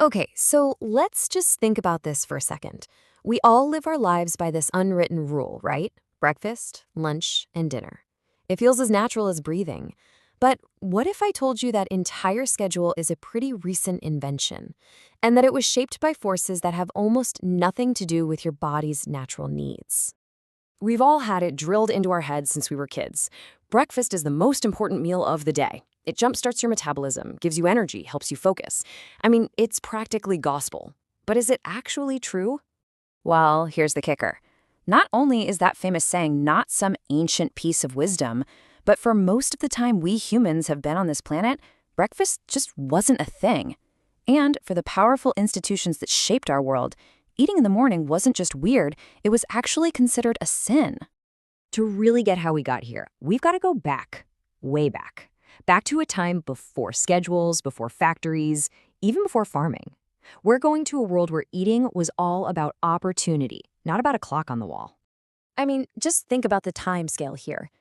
Okay, so let's just think about this for a second. We all live our lives by this unwritten rule, right? Breakfast, lunch, and dinner. It feels as natural as breathing. But what if I told you that entire schedule is a pretty recent invention, and that it was shaped by forces that have almost nothing to do with your body's natural needs? We've all had it drilled into our heads since we were kids. Breakfast is the most important meal of the day. It jumpstarts your metabolism, gives you energy, helps you focus. I mean, it's practically gospel. But is it actually true? Well, here's the kicker. Not only is that famous saying not some ancient piece of wisdom, but for most of the time we humans have been on this planet, breakfast just wasn't a thing. And for the powerful institutions that shaped our world, eating in the morning wasn't just weird, it was actually considered a sin. To really get how we got here, we've got to go back, way back. Back to a time before schedules, before factories, even before farming. We're going to a world where eating was all about opportunity, not about a clock on the wall. I mean, just think about the time scale here.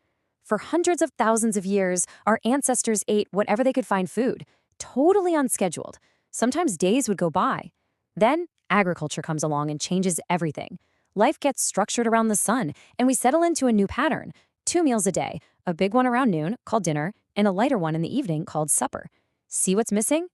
For hundreds of thousands of years, our ancestors ate whatever they could find food, totally unscheduled. Sometimes days would go by. Then agriculture comes along and changes everything. Life gets structured around the sun, and we settle into a new pattern. 2 meals a day, a big one around noon, called dinner, and a lighter one in the evening called supper. See what's missing?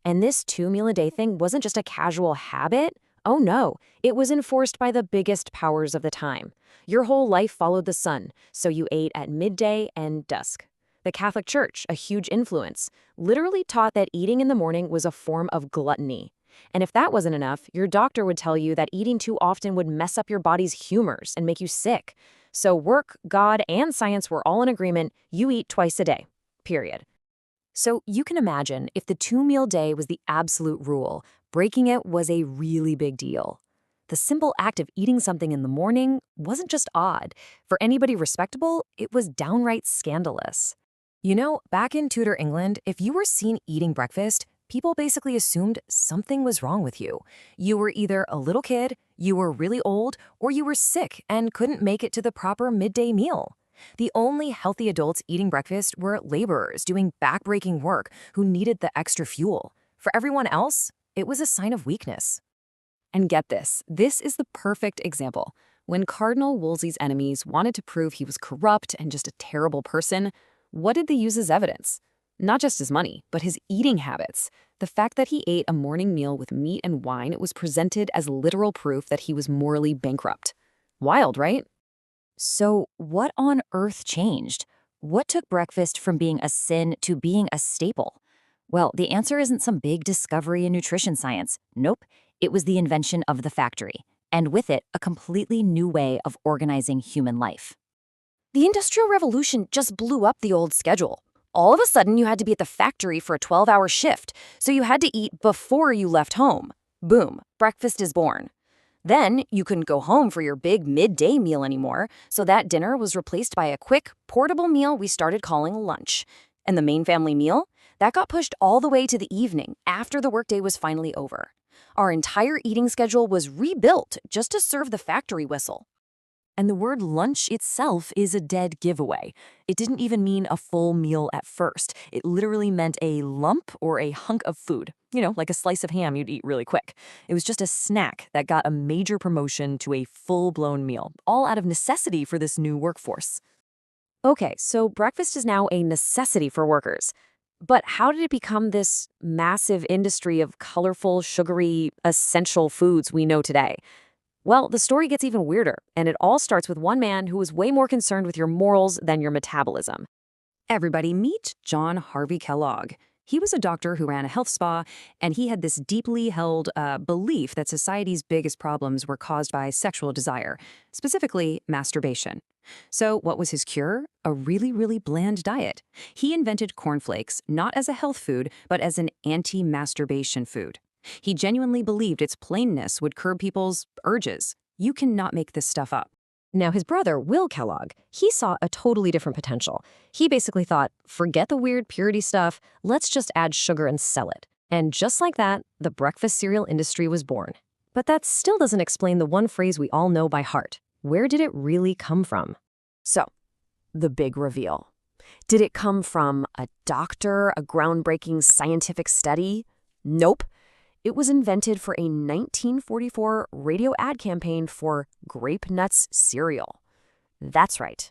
And this 2-meal-a-day thing wasn't just a casual habit. Oh no, it was enforced by the biggest powers of the time. Your whole life followed the sun, so you ate at midday and dusk. The Catholic Church, a huge influence, literally taught that eating in the morning was a form of gluttony. And if that wasn't enough, your doctor would tell you that eating too often would mess up your body's humors and make you sick. So work, God, and science were all in agreement, you eat twice a day, period. So you can imagine if the 2-meal day was the absolute rule, breaking it was a really big deal. The simple act of eating something in the morning wasn't just odd. For anybody respectable, it was downright scandalous. You know, back in Tudor England, if you were seen eating breakfast, people basically assumed something was wrong with you. You were either a little kid, you were really old, or you were sick and couldn't make it to the proper midday meal. The only healthy adults eating breakfast were laborers doing back-breaking work who needed the extra fuel. For everyone else, it was a sign of weakness. And get this is the perfect example. When Cardinal Wolsey's enemies wanted to prove he was corrupt and just a terrible person, what did they use as evidence? Not just his money, but his eating habits. The fact that he ate a morning meal with meat and wine was presented as literal proof that he was morally bankrupt. Wild, right? So what on earth changed? What took breakfast from being a sin to being a staple? Well, the answer isn't some big discovery in nutrition science. Nope, it was the invention of the factory, and with it, a completely new way of organizing human life. The Industrial Revolution just blew up the old schedule. All of a sudden, you had to be at the factory for a 12-hour shift, so you had to eat before you left home. Boom, breakfast is born. Then you couldn't go home for your big midday meal anymore, so that dinner was replaced by a quick, portable meal we started calling lunch. And the main family meal? That got pushed all the way to the evening, after the workday was finally over. Our entire eating schedule was rebuilt just to serve the factory whistle. And the word lunch itself is a dead giveaway. It didn't even mean a full meal at first. It literally meant a lump or a hunk of food. You know, like a slice of ham you'd eat really quick. It was just a snack that got a major promotion to a full-blown meal, all out of necessity for this new workforce. Okay, so breakfast is now a necessity for workers. But how did it become this massive industry of colorful, sugary, essential foods we know today? Well, the story gets even weirder, and it all starts with one man who was way more concerned with your morals than your metabolism. Everybody meet John Harvey Kellogg. He was a doctor who ran a health spa, and he had this deeply held belief that society's biggest problems were caused by sexual desire, specifically masturbation. So what was his cure? A really, really bland diet. He invented cornflakes, not as a health food, but as an anti-masturbation food. He genuinely believed its plainness would curb people's urges. You cannot make this stuff up. Now, his brother, Will Kellogg, he saw a totally different potential. He basically thought, forget the weird purity stuff, let's just add sugar and sell it. And just like that, the breakfast cereal industry was born. But that still doesn't explain the one phrase we all know by heart. Where did it really come from? So, the big reveal. Did it come from a doctor, a groundbreaking scientific study? Nope. It was invented for a 1944 radio ad campaign for Grape Nuts cereal. That's right.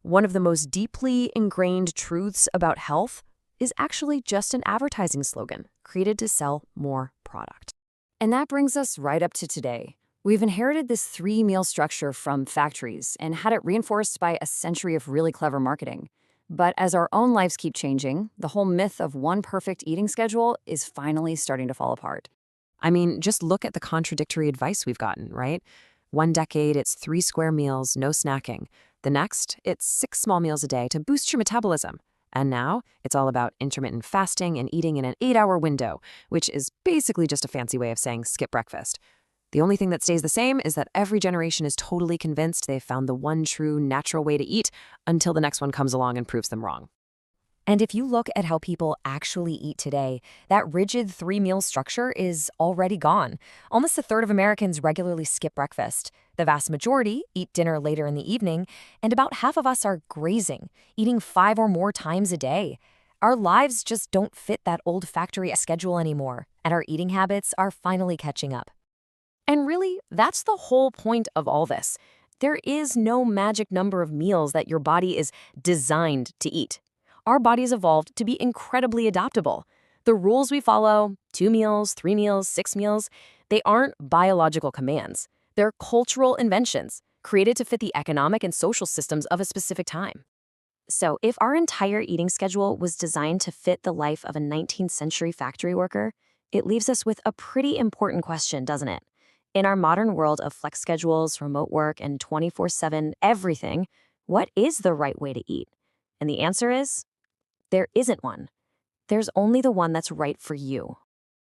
One of the most deeply ingrained truths about health is actually just an advertising slogan created to sell more product. And that brings us right up to today. We've inherited this three-meal structure from factories and had it reinforced by a century of really clever marketing. But as our own lives keep changing, the whole myth of one perfect eating schedule is finally starting to fall apart. I mean, just look at the contradictory advice we've gotten, right? One decade, it's 3 square meals, no snacking. The next, it's 6 small meals a day to boost your metabolism. And now, it's all about intermittent fasting and eating in an 8-hour window, which is basically just a fancy way of saying skip breakfast. The only thing that stays the same is that every generation is totally convinced they've found the one true natural way to eat until the next one comes along and proves them wrong. And if you look at how people actually eat today, that rigid 3-meal structure is already gone. Almost a third of Americans regularly skip breakfast. The vast majority eat dinner later in the evening, and about half of us are grazing, eating 5 or more times a day. Our lives just don't fit that old factory schedule anymore, and our eating habits are finally catching up. And really, that's the whole point of all this. There is no magic number of meals that your body is designed to eat. Our bodies evolved to be incredibly adaptable. The rules we follow, 2 meals, 3 meals, 6 meals, they aren't biological commands. They're cultural inventions, created to fit the economic and social systems of a specific time. So if our entire eating schedule was designed to fit the life of a 19th century factory worker, it leaves us with a pretty important question, doesn't it? In our modern world of flex schedules, remote work, and 24/7 everything, what is the right way to eat? And the answer is, there isn't one. There's only the one that's right for you.